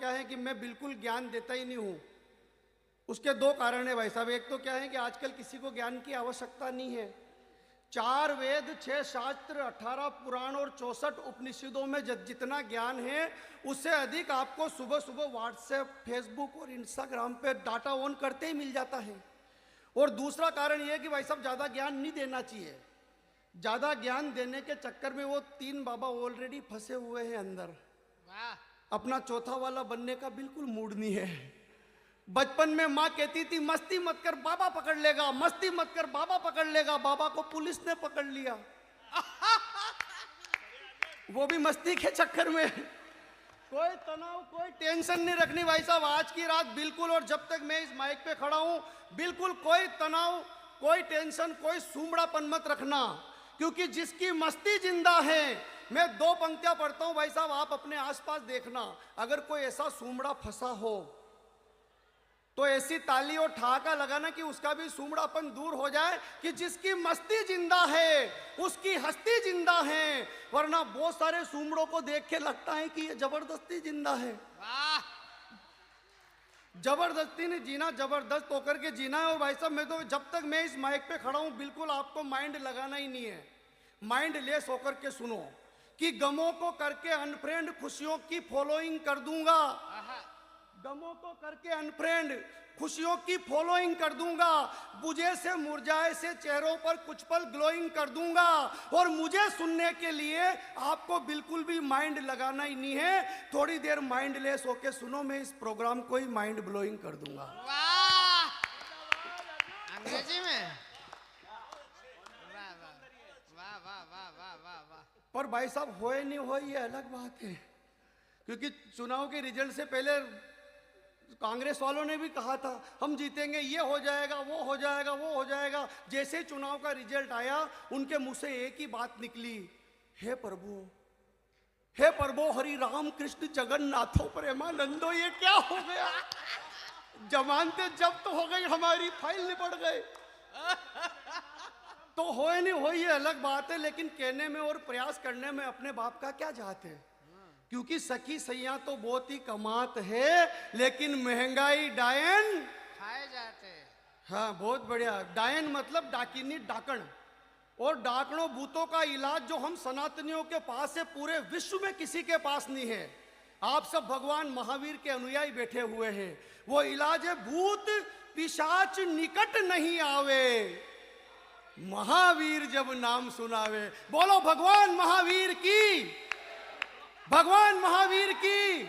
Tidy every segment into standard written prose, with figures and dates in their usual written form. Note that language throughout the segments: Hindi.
क्या है कि मैं बिल्कुल ज्ञान देता ही नहीं हूँ। उसके दो कारण है भाई साहब। एक तो क्या है कि आजकल किसी को ज्ञान की आवश्यकता नहीं है। 4 वेद, 6 शास्त्र, 18 पुराण और 64 उपनिषदों में जितना ज्ञान है उससे अधिक आपको सुबह सुबह व्हाट्सएप, फेसबुक और इंस्टाग्राम पे डाटा ऑन करते ही मिल जाता है। और दूसरा कारण यह है कि भाई साहब ज़्यादा ज्ञान नहीं देना चाहिए। ज़्यादा ज्ञान देने के चक्कर में वो 3 बाबा ऑलरेडी फंसे हुए हैं अंदर। अपना चौथा वाला बनने का बिल्कुल मूड नहीं है। बचपन में माँ कहती थी मस्ती मत कर बाबा पकड़ लेगा, मस्ती मत कर बाबा पकड़ लेगा। बाबा को पुलिस ने पकड़ लिया वो भी मस्ती के चक्कर में। कोई तनाव, कोई टेंशन नहीं रखनी भाई साहब आज की रात बिल्कुल। और जब तक मैं इस माइक पे खड़ा हूं बिल्कुल कोई तनाव, कोई टेंशन, कोई सूमड़ापन मत रखना, क्योंकि जिसकी मस्ती जिंदा है। मैं 2 पंक्तियां पढ़ता हूं भाई साहब, आप अपने आसपास देखना। अगर कोई ऐसा सूमड़ा फंसा हो तो ऐसी ताली और ठहाका लगाना कि उसका भी सूमड़ापन दूर हो जाए, कि जिसकी मस्ती जिंदा है उसकी हस्ती जिंदा है। वरना बहुत सारे सूमड़ों को देख के लगता है कि ये जबरदस्ती जिंदा है। जबरदस्ती नहीं जीना, जबरदस्त होकर के जीना है। और भाई साहब मैं तो जब तक मैं इस माइक पे खड़ा हूं बिल्कुल आपको माइंड लगाना ही नहीं है। माइंड लेस होकर के सुनो कि गमों को करके अनफ्रेंड, खुशियों की फॉलोइंग कर दूंगा। गमों को करके अनफ्रेंड, खुशियों की फॉलोइंग कर दूंगा। बुझे से मुरझाए से चेहरों पर कुछ पल ग्लोइंग कर दूंगा। और मुझे सुनने के लिए आपको बिल्कुल भी माइंड लगाना ही नहीं है। थोड़ी देर माइंड लेस होके सुनो, मैं इस प्रोग्राम को ही माइंड ब्लोइंग कर दूंगा। वाह, अंग्रेजी में वाह वाह वाह वाह वाह वाह वाह वाह। पर भाई साहब होए नहीं होए ये अलग बात है, क्योंकि चुनाव के रिजल्ट से पहले कांग्रेस वालों ने भी कहा था हम जीतेंगे, ये हो जाएगा, वो हो जाएगा, वो हो जाएगा। जैसे चुनाव का रिजल्ट आया उनके मुंह से एक ही बात निकली, हे प्रभु, हे प्रभु हरि राम कृष्ण जगन्नाथो प्रेमानंदो, ये क्या हो गया। जमानते जब्त हो गई, हमारी फाइल निपट गए। तो होए नहीं हो ये अलग बात है, लेकिन कहने में और प्रयास करने में अपने बाप का क्या जाते है। क्योंकि सखी सैया तो बहुत ही कमात है, लेकिन महंगाई डायन खाए जाते। हाँ बहुत बढ़िया। डायन मतलब डाकिनी, डाकण। और डाकणों भूतों का इलाज जो हम सनातनियों के पास है पूरे विश्व में किसी के पास नहीं है। आप सब भगवान महावीर के अनुयायी बैठे हुए हैं। वो इलाज है भूत पिशाच निकट नहीं आवे, महावीर जब नाम सुनावे। बोलो भगवान महावीर की, भगवान महावीर की।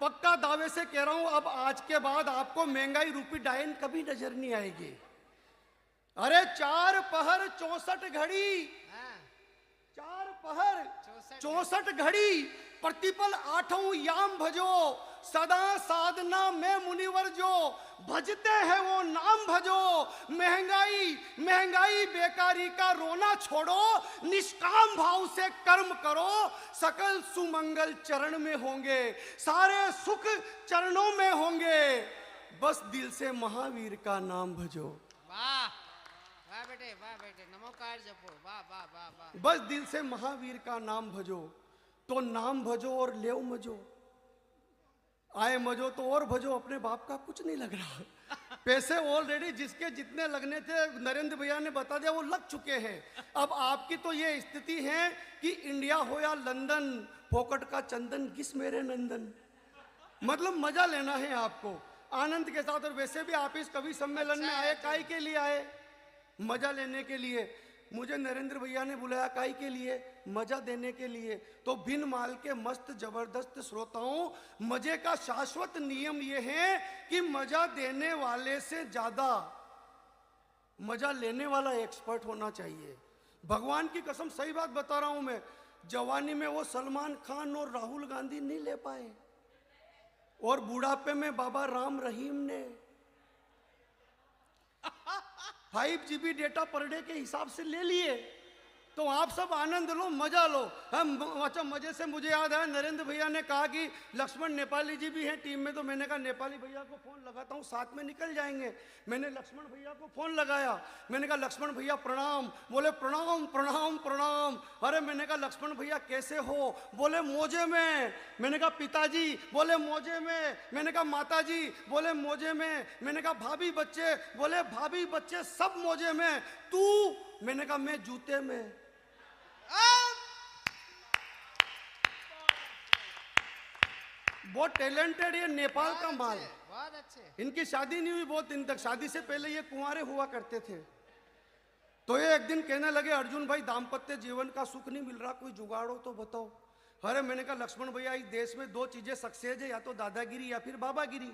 पक्का दावे से कह रहा हूं अब आज के बाद आपको महंगाई रूपी डायन कभी नजर नहीं आएगी। अरे 4 पहर 64 घड़ी, 4 पहर 64 घड़ी, प्रतिपल 8 याम भजो, सदा साधना में मुनिवर जो, भजते हैं वो नाम भजो। महंगाई महंगाई बेकारी का रोना छोड़ो, निष्काम भाव से कर्म करो, सकल सुमंगल चरण में होंगे, सारे सुख चरणों में होंगे। बस दिल से महावीर का नाम भजो। वाह वाह बेटे नमोकार जपो। वाह वाह वाह वाह। बस दिल से महावीर का नाम भजो, तो नाम भजो और लेव मजो। आए मजो तो और भजो, अपने बाप का कुछ नहीं लग रहा। पैसे ऑलरेडी जिसके जितने लगने थे नरेंद्र भैया ने बता दिया वो लग चुके हैं। अब आपकी तो ये स्थिति है कि इंडिया हो या लंदन, फोकट का चंदन किस मेरे नंदन। मतलब मजा लेना है आपको आनंद के साथ। और वैसे भी आप इस कवि सम्मेलन में आए काई के लिए आए, मजा लेने के लिए। मुझे नरेंद्र भैया ने बुलाया काई के लिए, मजा देने के लिए। तो बिन माल के मस्त जबरदस्त श्रोताओं, मजे का शाश्वत नियम यह है कि मजा देने वाले से ज्यादा मजा लेने वाला एक्सपर्ट होना चाहिए। भगवान की कसम सही बात बता रहा हूं मैं, जवानी में वो सलमान खान और राहुल गांधी नहीं ले पाए, और बुढ़ापे में बाबा राम रहीम ने 5 GB डेटा पर डे के हिसाब से ले लिए। तो आप सब आनंद लो, मजा लो। हम अच्छा, मजे से मुझे याद आया, नरेंद्र भैया ने कहा कि लक्ष्मण नेपाली जी भी हैं टीम में, तो मैंने कहा नेपाली भैया को फोन लगाता हूँ, साथ में निकल जाएंगे। मैंने लक्ष्मण भैया को फोन लगाया, मैंने कहा लक्ष्मण भैया प्रणाम। बोले प्रणाम प्रणाम प्रणाम। अरे मैंने कहा लक्ष्मण भैया कैसे हो? बोले मौजे में। मैंने कहा पिताजी? बोले मौजे में। मैंने कहा माता जी? बोले मौजे में। मैंने कहा भाभी बच्चे? बोले भाभी बच्चे सब मौजे में। तू? मैंने कहा मैं जूते में। बहुत टैलेंटेड, ये नेपाल का माल। बहुत अच्छे। इनकी शादी नहीं हुई बहुत दिन तक, शादी से पहले ये कुंवारे हुआ करते थे। तो ये एक दिन कहने लगे अर्जुन भाई दाम्पत्य जीवन का सुख नहीं मिल रहा, कोई जुगाड़ो तो बताओ। अरे मैंने कहा लक्ष्मण भैया इस देश में दो चीजें सक्सेस है, या तो दादागिरी या फिर बाबागिरी।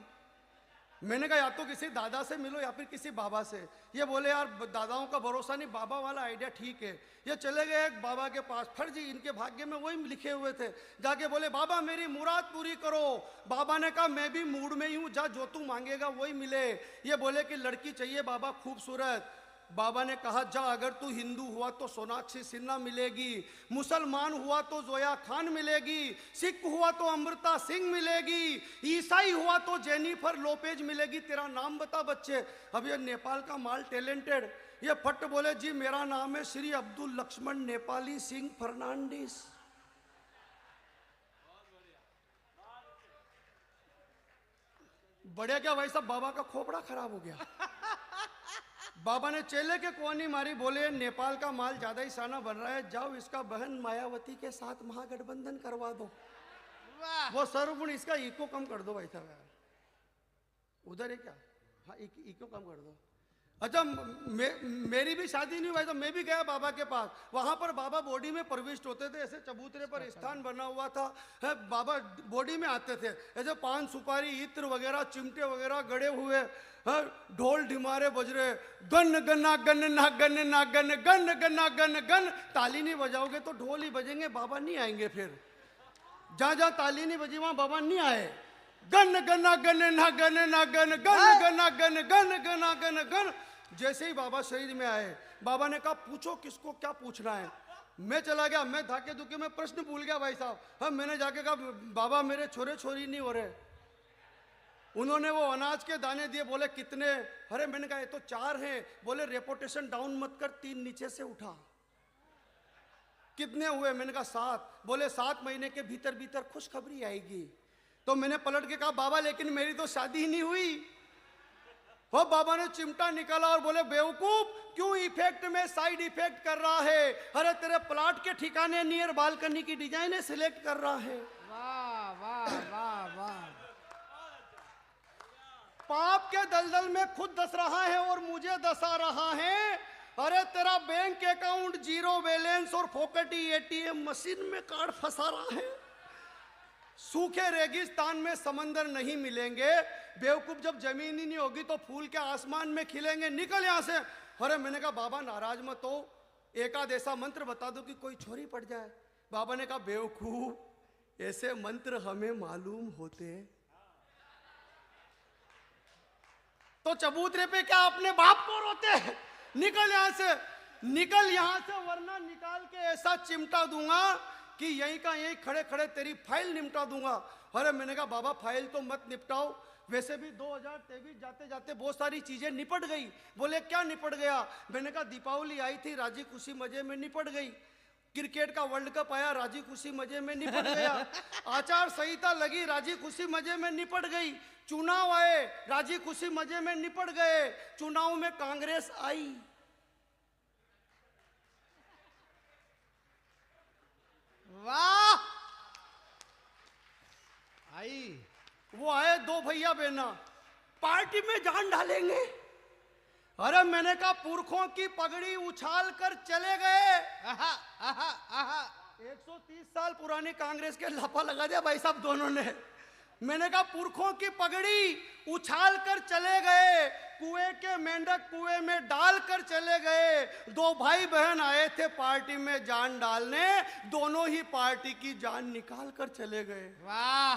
मैंने कहा या तो किसी दादा से मिलो या फिर किसी बाबा से। ये बोले यार दादाओं का भरोसा नहीं, बाबा वाला आइडिया ठीक है। ये चले गए एक बाबा के पास, फर्जी इनके भाग्य में वही लिखे हुए थे। जाके बोले बाबा मेरी मुराद पूरी करो। बाबा ने कहा मैं भी मूड में ही हूँ, जा जो तू मांगेगा वही मिले। ये बोले कि लड़की चाहिए बाबा खूबसूरत। बाबा ने कहा जा अगर तू हिंदू हुआ तो सोनाक्षी सिन्हा मिलेगी, मुसलमान हुआ तो जोया खान मिलेगी, सिख हुआ तो अमृता सिंह मिलेगी, ईसाई हुआ तो जेनिफर लोपेज मिलेगी, तेरा नाम बता बच्चे। अब ये नेपाल का माल टैलेंटेड, ये फट बोले जी मेरा नाम है श्री अब्दुल लक्ष्मण नेपाली सिंह फर्नांडिस। बढ़िया क्या भाई साहब, बाबा का खोपड़ा खराब हो गया। बाबा ने चेले के कोनी मारी, बोले नेपाल का माल ज्यादा ही साना बन रहा है, जाओ इसका बहन मायावती के साथ महागठबंधन करवा दो। वाह। वो सर्वगुण इसका इको कम कर दो भाई साहब यार। उधर है क्या? हाँ इको कम कर दो। अच्छा मेरी भी शादी नहीं हुई तो मैं भी गया बाबा के पास। वहां पर बाबा बॉडी में प्रविष्ट होते थे, ऐसे चबूतरे पर स्थान बना हुआ था, है बाबा बॉडी में आते थे, ऐसे पान सुपारी इत्र वगैरह चिमटे वगैरह गड़े हुए, ढोल ढिमारे बज रहे, गन गना गन ना गन ना गन गन गना गन गन। ताली नहीं बजाओगे तो ढोल ही बजेंगे, बाबा नहीं आएंगे। फिर जहाँ जहाँ ताली नहीं बजी वहां बाबा नहीं आए। गन गना गन ना गन ना गन गन गना गन गन गना गन गन। जैसे ही बाबा शरीर में आए, बाबा ने कहा पूछो किसको क्या पूछना है। मैं चला गया, मैं धाके धुके में प्रश्न भूल गया भाई साहब। हाँ मैंने जाके कहा बाबा मेरे छोरे छोरी नहीं हो रहे। उन्होंने वो अनाज के दाने दिए, बोले कितने? अरे मैंने कहा ये तो 4 हैं। बोले रेपुटेशन डाउन मत कर, 3 नीचे से उठा। कितने हुए? मैंने कहा 7। बोले 7 महीने के भीतर भीतर खुशखबरी आएगी। तो मैंने पलट के कहा बाबा लेकिन मेरी तो शादी ही नहीं हुई। वो बाबा ने चिमटा निकाला और बोले बेवकूफ क्यों इफेक्ट में साइड इफेक्ट कर रहा है? अरे तेरे प्लाट के ठिकाने नियर बालकनी की डिजाइन सिलेक्ट कर रहा है। वाह वाह वाह वाह। पाप के दलदल में खुद दस रहा है और मुझे दसा रहा है। अरे तेरा बैंक अकाउंट जीरो बैलेंस और फोकटी एटीएम मशीन में कार्ड फंसा रहा है। सूखे रेगिस्तान में समंदर नहीं मिलेंगे। बेवकूफ जब जमीन ही नहीं होगी तो फूल के आसमान में खिलेंगे, निकल यहां से। अरे मैंने कहा बाबा नाराज मत हो, एकाध ऐसा मंत्र बता दो कि कोई छोरी पड़ जाए। बाबा ने कहा बेवकूफ ऐसे मंत्र हमें मालूम होते तो चबूतरे पे क्या अपने बाप को रोते? निकल यहां से, निकल यहां से, वरना निकाल के ऐसा चिमटा दूंगा कि यहीं का यहीं खड़े खड़े तेरी फाइल निपटा दूंगा। अरे मैंने कहा बाबा फाइल तो मत निपटाओ, वैसे भी 2023 जाते जाते बहुत सारी चीजें निपट गई। बोले क्या निपट गया? मैंने कहा दीपावली आई थी राजी खुशी मजे में निपट गई, क्रिकेट का वर्ल्ड कप आया राजी खुशी मजे में निपट गया, आचार संहिता लगी राजी खुशी मजे में निपट गई, चुनाव आए राजी खुशी मजे में निपट गए, चुनाव में कांग्रेस आई। वाह। आई वो आए 2 भैया बहना, पार्टी में जान डालेंगे। अरे मैंने कहा पुरखों की पगड़ी उछाल कर चले गए। आहा आहा आहा। 130 साल पुरानी कांग्रेस के लापा लगा दिया भाई साहब दोनों ने। मैंने कहा पुरखों की पगड़ी उछाल कर चले गए, कुएं के मेंढक कुएं में डाल कर चले गए। 2 भाई बहन आए थे पार्टी में जान डालने, दोनों ही पार्टी की जान निकाल कर चले गए। वाह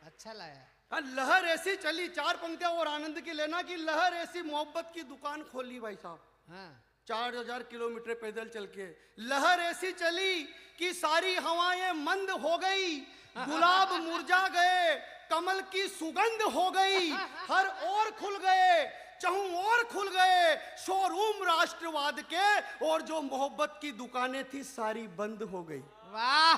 अच्छा लगा। लहर ऐसी चली, 4 पंक्तियां और आनंद की लेना कि लहर ऐसी मोहब्बत की दुकान खोली भाई साहब। हाँ 4,000 किलोमीटर पैदल चल के। लहर ऐसी चली कि सारी हवाएं मंद हो गई, गुलाब मुरझा गए, कमल की सुगंध हो गई, हर ओर खुल गए, चहुं ओर खुल गए शोरूम राष्ट्रवाद के, और जो मोहब्बत की दुकानें थी सारी बंद हो गई। वाह,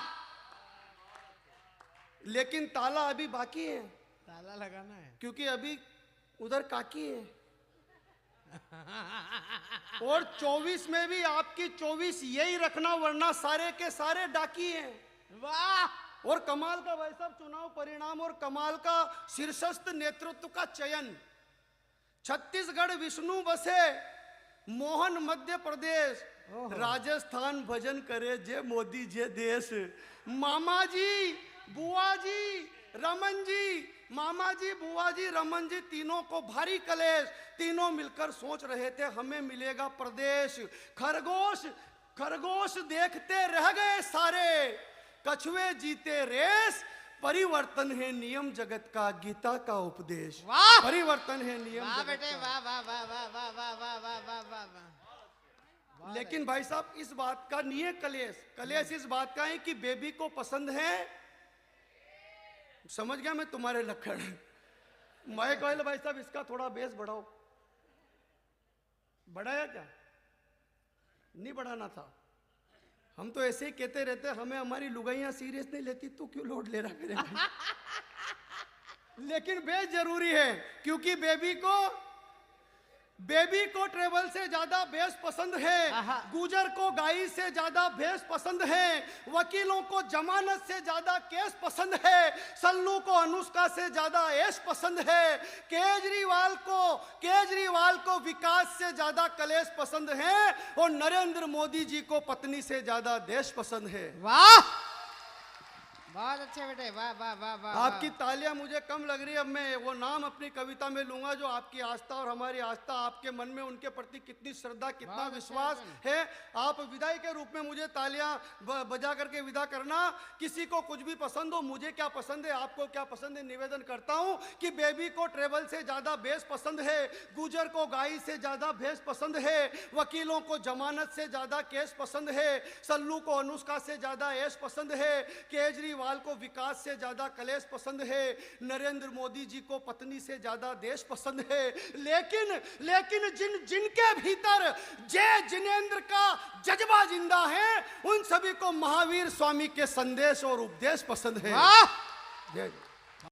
लेकिन ताला अभी बाकी है, ताला लगाना है। क्योंकि अभी उधर काकी है। और 24 में भी आपकी 24 यही रखना, वरना सारे के सारे डाकी हैं। वाह, और कमाल का भाई साहब चुनाव परिणाम और कमाल का शीर्षस्थ नेतृत्व का चयन। छत्तीसगढ़ विष्णु बसे, मोहन मध्य प्रदेश, राजस्थान भजन करे जय मोदी जय देश। मामा जी, बुआ जी, रमन जी, मामा जी, बुआ जी, रमन जी, तीनों को भारी कलेश। तीनों मिलकर सोच रहे थे हमें मिलेगा प्रदेश। खरगोश खरगोश देखते रह गए सारे, कछुए जीते रेस। परिवर्तन है नियम जगत का, गीता का उपदेश। वाह, परिवर्तन है नियम वाह जगत बेटे, का। वाह वाह वाह वाह वाह वाह वाह वाह वाह वाह वाह। लेकिन भाई साहब इस बात का नहीं है कलेश इस बात का है कि बेबी को पसंद है। समझ गया मैं तुम्हारे लक्षण। मैं कहल भाई साहब इसका थोड़ा बेस बढ़ाओ। बढ़ाया क्या? नहीं बढ़ाना था। हम तो ऐसे ही कहते रहते, हमें हमारी लुगाइयां सीरियस नहीं लेती, तू क्यों लोड ले रहा करेगा? लेकिन बेस जरूरी है, क्योंकि बेबी को ट्रेवल से ज्यादा बेस पसंद है, गुजर को गाई से ज्यादा बेस पसंद है, वकीलों को जमानत से ज्यादा केस पसंद है, सल्लू को अनुष्का से ज्यादा ऐश पसंद है, केजरीवाल को विकास से ज्यादा कलेश पसंद है, और नरेंद्र मोदी जी को पत्नी से ज्यादा देश पसंद है। वाह, बहुत अच्छे बेटे, वाह वाह वाह वाह। आपकी तालियां मुझे कम लग रही है। अब मैं वो नाम अपनी कविता में लूंगा जो आपकी आस्था और हमारी आस्था, आपके मन में उनके प्रति कितनी श्रद्धा, कितना विश्वास है। आप विदाई के रूप में मुझे तालियां बजा करके विदा करना। किसी को कुछ भी पसंद हो, मुझे क्या पसंद है, आपको क्या पसंद है, निवेदन करता हूं कि बेबी को ट्रेवल से ज्यादा बेस पसंद है, गुजर को गाई से ज्यादा बेस पसंद है, वकीलों को जमानत से ज्यादा केस पसंद है, सल्लू को अनुष्का से ज्यादा ऐश पसंद है, केजरीवाल को विकास से ज्यादा कलेश पसंद है, नरेंद्र मोदी जी को पत्नी से ज्यादा देश पसंद है। लेकिन जिनके भीतर जय जिनेंद्र का जज्बा जिंदा है, उन सभी को महावीर स्वामी के संदेश और उपदेश पसंद है। वाह, जय